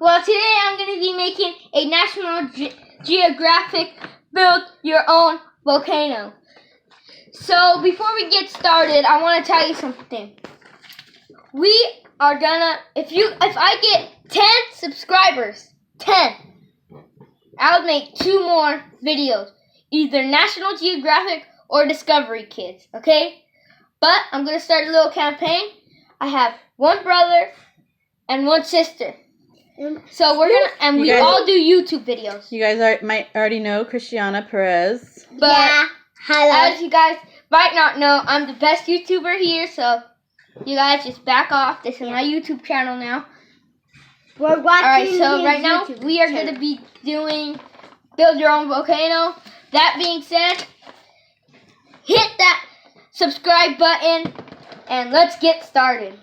Well, today I'm going to be making a National Geographic Build Your Own Volcano. So, before we get started, I want to tell you something. We are gonna, if I get 10 subscribers, 10, I'll make 2 more videos. Either National Geographic or Discovery Kids, okay? But I'm going to start a little campaign. I have 1 brother and 1 sister. So we're gonna, and we all do YouTube videos. You guys might already know Christiana Perez. But yeah, hello. as you guys might not know, I'm the best YouTuber here, so you guys just back off. This is my YouTube channel now. We're watching. Alright, so right now YouTube we are channel. going to be doing Build Your Own Volcano. That being said, hit that subscribe button and let's get started.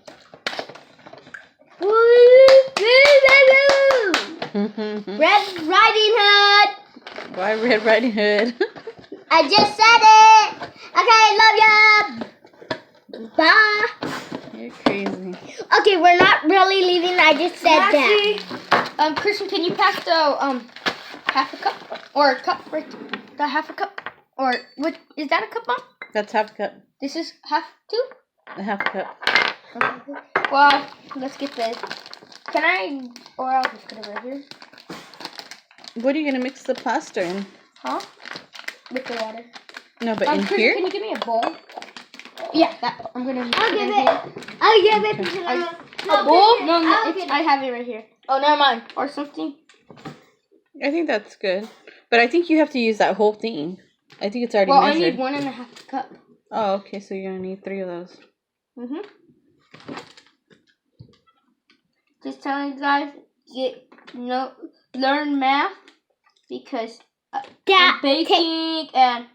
Red Riding Hood. Why Red Riding Hood? I just said it. Okay, love ya. Bye. You're crazy. Okay, we're not really leaving. I just said that. Christian, can you pass the half a cup or a cup right? The half a cup or what? Is that a cup, Mom? That's half a cup. This is half too. A half a cup. Okay. Well, let's get this. Can I? Or I'll just put it right here. What are you gonna mix the plaster in? Huh? With the water. No, but in Christian, here. can you give me a bowl? Yeah, that I'm gonna. I'll give it. I'll give it. A bowl? No, I have it right here. Oh, never mind. Or something. I think that's good, but I think you have to use that whole thing. I think it's already Well, measured. I need 1.5 cup. Oh, okay. So you're gonna need 3 of those. Just telling you guys, learn math because baking and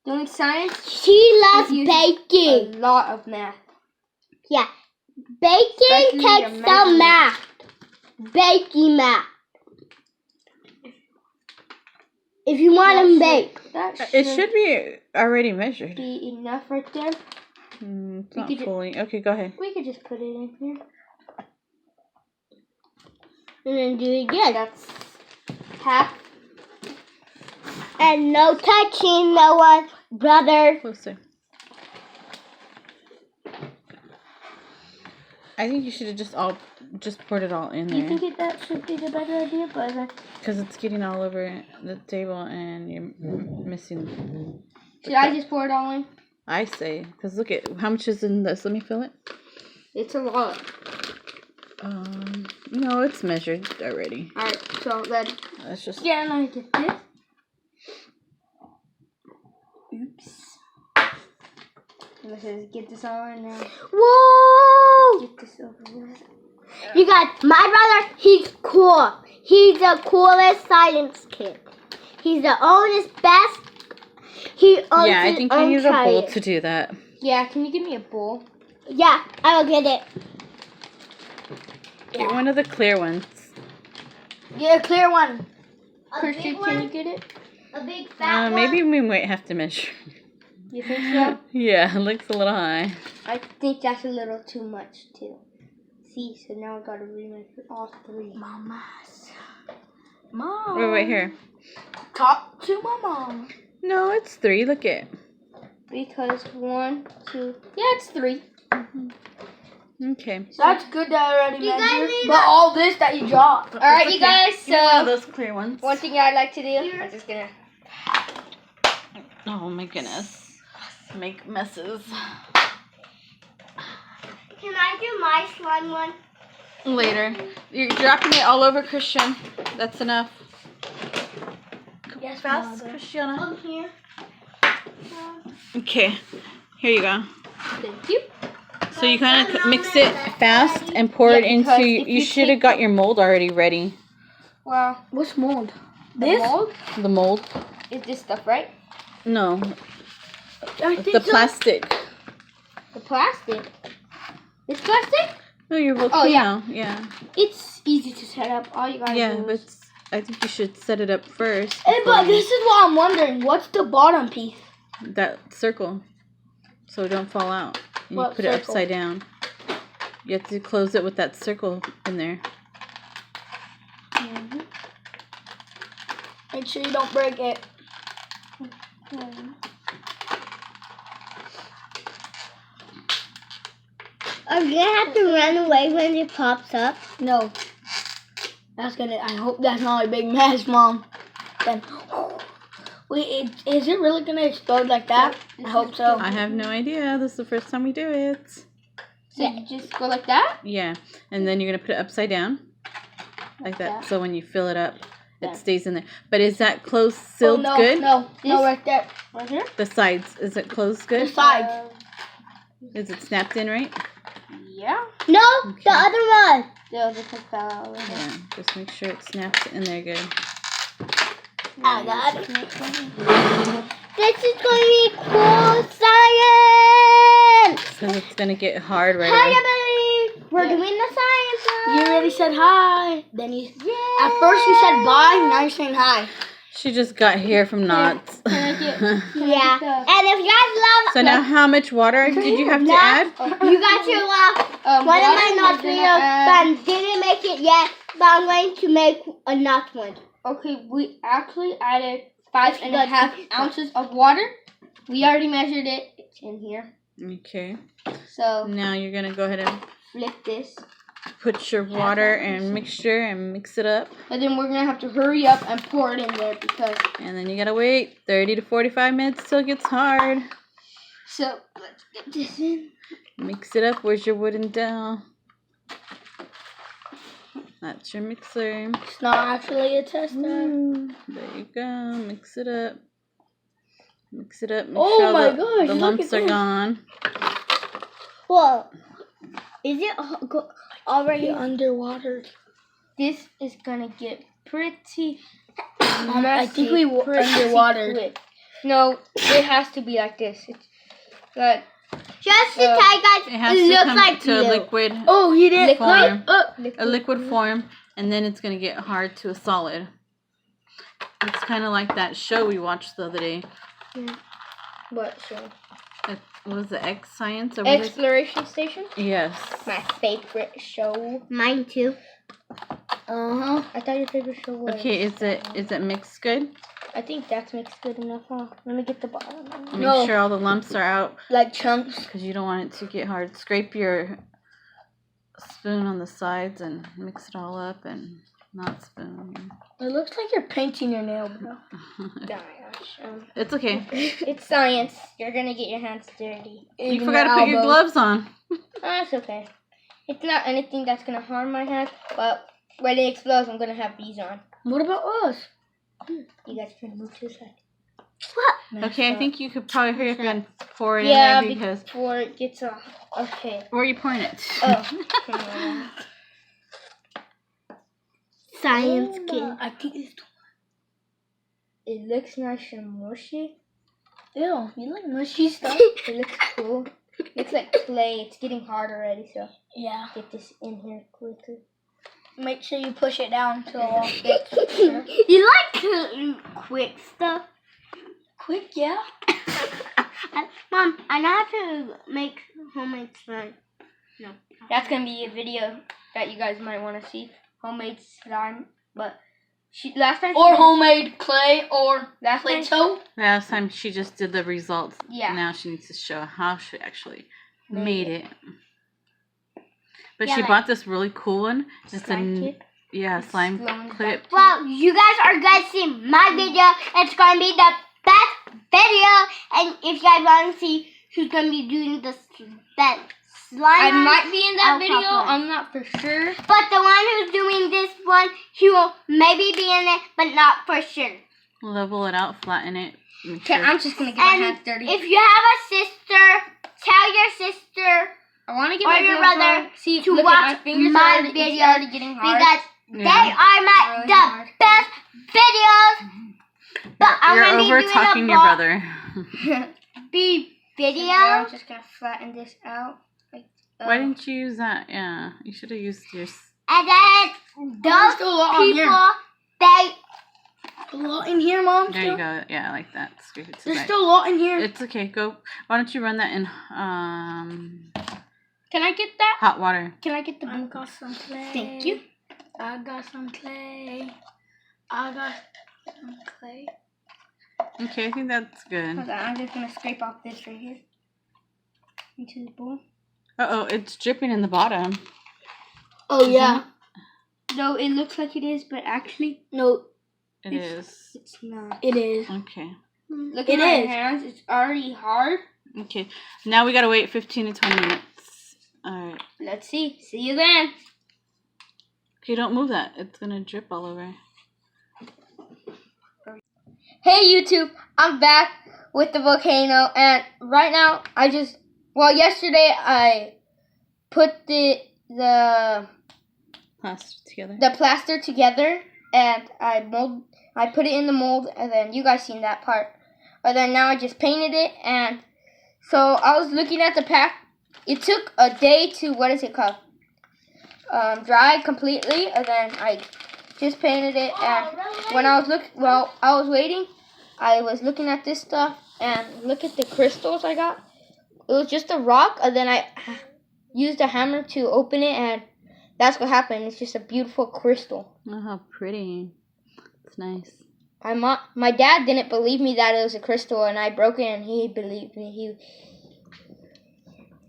doing science. She loves A baking. lot of math. Yeah, baking Especially takes your some math. Baking math. If you want to bake. It should be already measured. Be enough right there. It's not fully. Okay, go ahead. We could just put it in here. And then do it again. That's half. And no touching, no one, brother. Closer. I think you should have just poured it all in Do you there. think that should be the better idea? But Because it's getting all over the table and you're missing. should I just pour it all in? I say, because look at how much is in this. Let me fill it. It's a lot. No, it's measured already. Alright, so then. Let's just. Yeah, let me get this. Oops. Let's just get this all in there. Whoa! Get this over with. You guys, my brother, he's cool. He's the coolest science kid. He's the oldest, best. He owns Yeah, I think you need a bowl to do that. Yeah, can you give me a bowl? Yeah, I will get it. Get one of the clear ones. Yeah, a clear one. A Christian, big can one? you get it? A big fat Maybe one. we might have to measure. You think so? Yeah, it looks a little high. I think that's a little too much too. See, so now I gotta remeasure all 3. Mamas. Mom. Wait, here. Talk to my mom. No, it's 3. Look at. Because 1, 2. Yeah, it's 3. Okay. That's good that I already You guys measured. need But all this that you dropped. Alright, you guys, Give me one of so those clear ones. one thing I'd like to do, I'm just gonna. Oh my goodness. Make messes. Can I do my slime one? Later. You're dropping it all over Christian. That's enough. Yes, Fast, Mother. Christiana. Here. Okay. Here you go. Thank you. So you kind of mix it fast and pour it Yeah, because into. if You you should have got your mold already ready. Wow. What's mold? This? Mold? The mold? Is this stuff, right? No. I The plastic. The plastic. This plastic? No, your volcano. yeah. Yeah. It's easy to set up. All you gotta Yeah, do but is... I think you should set it up first. Hey, before but you- this is what I'm wondering. What's the bottom piece? That circle. So it don't fall out. And What you put it circle? upside down. You have to close it with that circle in there. Make sure you don't break it. Are you gonna have to run away when it pops up? No. That's gonna. I hope that's not a big mess, Mom. Then, wait, is it really gonna explode like that? I hope so. I have no idea. This is the first time we do it. So you just go like that? Yeah, and then you're gonna put it upside down, like that. So when you fill it up, it stays in there. But is that closed sealed good? No, right there. Right here? The sides, is it closed good? The sides. Is it snapped in right? Yeah. No, the other one. They'll just like that. Yeah, just make sure it snaps in there good. I got it. This is going to be cool science. Because it's going to get hard right Hi, away. everybody. We're doing the science. You already said hi. Then you. At first you said bye. Now you're saying hi. She just got here from Knott's. Yeah. And if you guys love. So now how much water did you have to add? You guys should love one of my Knott's videos, but I didn't make it yet. But I'm going to make a Knott's one. Okay, we actually added 5.5 ounces of water. We already measured it. It's in here. Okay. So Now you're going to go ahead and flip this. put your water and mixture and mix it up. And then we're going to have to hurry up and pour it in there because... And then you got to wait 30 to 45 minutes till it gets hard. So, let's get this in. Mix it up. Where's your wooden dowel? That's your mixer. It's not actually a tester. There you go. Mix it up. Mix it up. Make Oh sure my the gosh, look lumps at are this. gone. Well, is it already Underwater. This is going to get pretty I think we were underwater. Quick. No, it has to be like this. It's like... Just to tell you guys, It has it to looks come like to a glue. liquid Oh, he did form. Liquid. A liquid form, and then it's going to get hard to a solid. It's kind of like that show we watched the other day. What show? What was it, X Science? Or what is it? Exploration Station? Yes. My favorite show. Mine too. Uh-huh. I thought your favorite show was... Okay, is it mixed good? I think that's mixed good enough, huh? Let me get the bottom. Make sure all the lumps are out, Like chunks. because you don't want it to get hard. Scrape your spoon on the sides and mix it all up, and not spoon. It looks like you're painting your nail, bro. Gosh. It's okay. It's science. You're gonna get your hands dirty. You forgot to put your gloves on. That's okay. It's not anything that's gonna harm my hands, but when it explodes, I'm gonna have these on. What about us? You guys can move to the side. What? Okay, I think you could probably hurry up and pour it in Yeah, there because... before it gets off. Okay. Where are you pouring it? Oh. Science kid. I think it's... It looks nice and mushy. Ew, you like mushy stuff? It looks cool. It looks like clay. It's getting hard already, so yeah. Get this in here quickly. Make sure you push it down till all fits. You like quick stuff? Quick, yeah. Mom, I know how to make homemade slime. No. That's gonna be a video that you guys might want to see. Homemade slime, but last time homemade clay or Play-Doh. Last time she just did the results. Yeah. Now she needs to show how she actually made it. But Yeah, she like bought this really cool one. It's slime kit. Yeah, slime clip. Well, you guys are going to see my video. It's going to be the best video. And if you guys want to see who's going to be doing the best slime, I might be in that I'll video. pop one. I'm not for sure. But the one who's doing this one, he will maybe be in it, but not for sure. Level it out, flatten it. Okay, I'm just gonna get my hands dirty. If you have a sister, tell your sister I want to get or my your gloves brother on. See, to look watch at my fingers my already, it's videos already getting hard. because Yeah. they are my Really the hard. best videos. But I'm You're gonna over be doing talking a your brother. video. I'm just gonna flatten this out. Like, Why didn't you use that? Yeah, you should have used yours. And then those still a lot on here. people, they a lot in here, Mom. There you go. Yeah, like that. Scrape it to the There's back. still a lot in here. It's okay. Go. Why don't you run that in Can I get that? hot water? Can I get the got some clay. Thank you. I got some clay. I got Okay. Okay, I think that's good. Hold on, I'm just gonna scrape off this right here into the bowl. Uh-oh, it's dripping in the bottom. Oh Isn't yeah. it? No, it looks like it is, but actually, no, It is. it's not. It is. Okay. Look at my hands; it's already hard. Okay. Now we gotta wait 15 to 20 minutes. Alright. Let's see. See you then. Okay, don't move that. It's gonna drip all over. Hey YouTube, I'm back with the volcano, and right now yesterday I put the Plaster together. plaster together, and I put it in the mold, and then you guys seen that part. And then now I just painted it, and so I was looking at the pack. It took a day to dry completely, and then I just painted it. And when I was waiting, I was looking at this stuff, and look at the crystals I got. It was just a rock, and then I used a hammer to open it, and that's what happened. It's just a beautiful crystal. Oh, how pretty. It's nice. My dad didn't believe me that it was a crystal, and I broke it, and he believed me.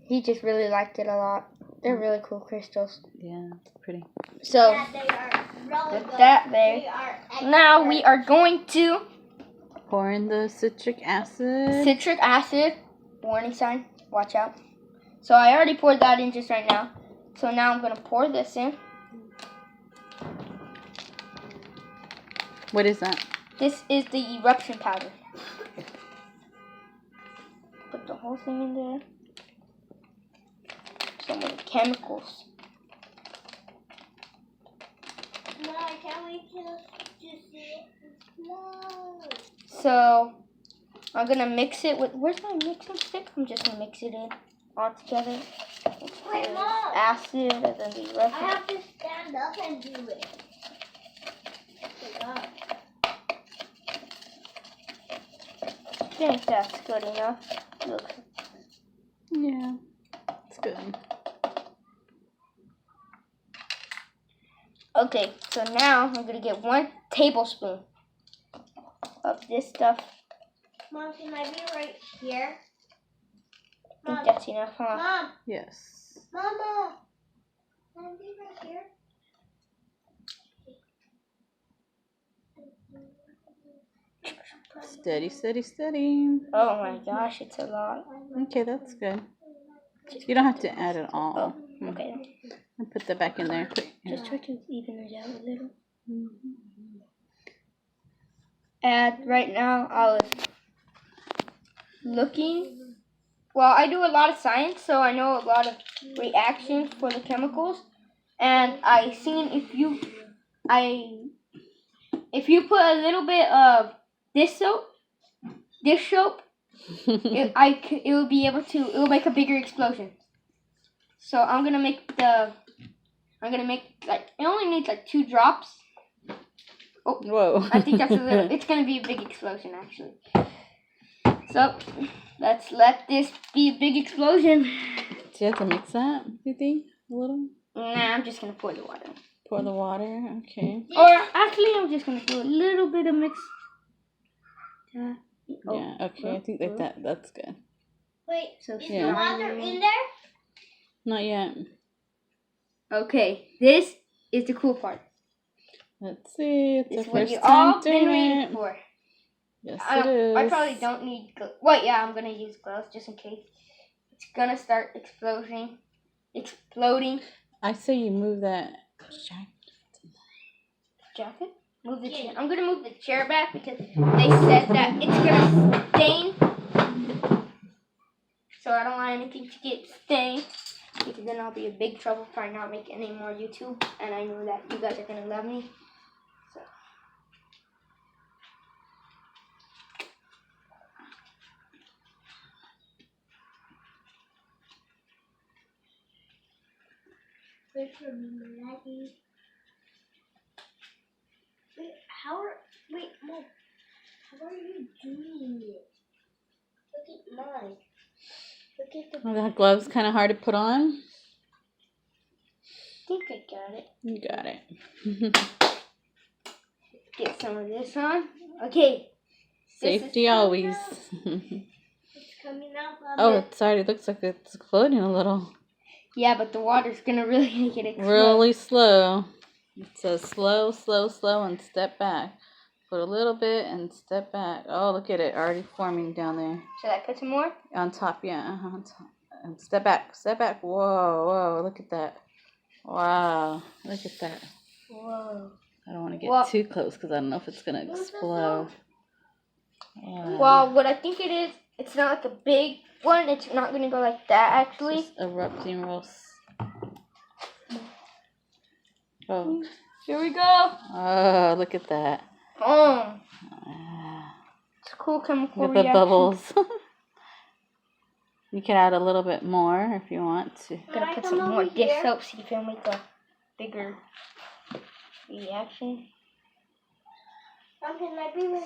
He just really liked it a lot. They're really cool crystals. Yeah, it's pretty. So, Yeah, they are really with good. that there, now we are going to Pour in the citric acid. citric acid. Warning sign, watch out. So I already poured that in just right now. So now I'm going to pour this in. What is that? This is the eruption powder. Put the whole thing in there. Some of the chemicals. No, I can't wait to see it. No. So I'm going to mix it with, where's my mixing stick? I'm just going to mix it in all together. Wait, Mom. Acid and then the eruption. I have to stand up and do it. I think that's good enough. Look. Yeah, it's good. Okay, so now I'm going to get 1 tablespoon of this stuff. Mom, can I be right here? I think that's enough, huh? Mom. Yes. Mama. Can I be right here? Steady, steady, steady. Oh my gosh, it's a lot. Okay, that's good. You don't have to add it all. Oh, okay. I'll put that back in there. Just try to even it out a little. Mm-hmm. And right now I was looking. Well, I do a lot of science, so I know a lot of reactions for the chemicals. And I seen if you put a little bit of dish soap, it will make a bigger explosion. So I'm gonna make like, it only needs like 2 drops. Oh, Whoa. I think that's a little, it's gonna be a big explosion actually. So let's let this be a big explosion. Do you have to mix that, do you think? A little? Nah, I'm just gonna pour the water. Pour the water, okay. Or actually, I'm just gonna do a little bit of mix. Yeah, okay, I think that's good. Wait, So is Yeah. the water in there? Not yet. Okay, this is the cool part. Let's see, it's This the is what first you time all been doing waiting it. for. Yes, I it is. probably don't need gloves. Wait, yeah, I'm gonna use gloves just in case. It's gonna start exploding. I say you move that Jacket? Move the chair. I'm gonna move the chair back because they said that it's gonna stain. So I don't want anything to get stained, because then I'll be in big trouble if I not make any more YouTube. And I know that you guys are gonna love me. So. Wait for me, Maggie. Wait, Mom. How are you doing it? Look at mine. Look at the. Oh, that glove's kind of hard to put on. I think I got it. You got it. Get some of this on. Okay. Safety always. It's coming out. Oh, it already looks like it's floating a little. Yeah, but the water's gonna really make it explode. Really slow. It says slow, slow, slow, and step back. Put a little bit and step back. Oh, look at it already forming down there. Should I put some more? On top, yeah. On top. And step back, step back. Whoa, whoa, look at that. Wow, look at that. Whoa. I don't want to get too close because I don't know if it's going to explode. Wow. Well, what I think it is, it's not like a big one. It's not going to go like that, actually. Just erupting real. Oh. Here we go. Oh, look at that. Boom. It's a cool chemical Look at the reaction. bubbles. You can add a little bit more if you want to. I'm going to put some more dish soap so you can make a bigger reaction.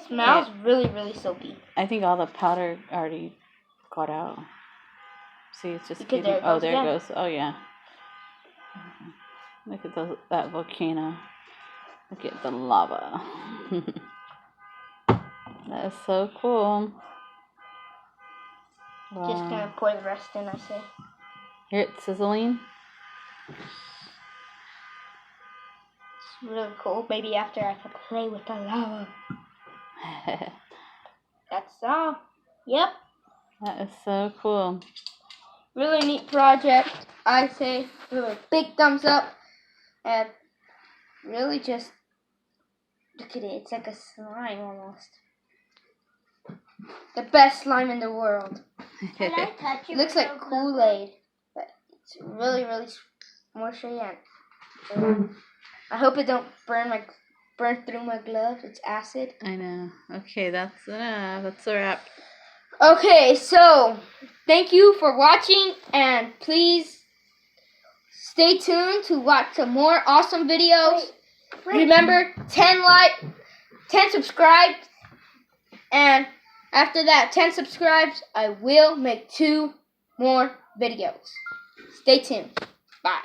Smells really, really soapy. I think all the powder already got out. See, it's just Because getting, there it goes there it again. goes. Oh yeah. Look at that volcano. Look at the lava. That is so cool. Wow. Just gonna pour the rest in, I say. Hear it sizzling. It's really cool. Maybe after I can play with the lava. That's all. Yep. That is so cool. Really neat project. I say really big thumbs up. And really just look at it. It's like a slime almost. The best slime in the world. Can I touch it? It looks like Kool-Aid, but it's really, really mushy and I hope it don't burn through my gloves. It's acid. I know. Okay, that's enough. That's a wrap. Okay, so thank you for watching, and please stay tuned to watch some more awesome videos. Remember, 10 subscribes, and after that 10 subscribes, I will make 2 more videos. Stay tuned. Bye.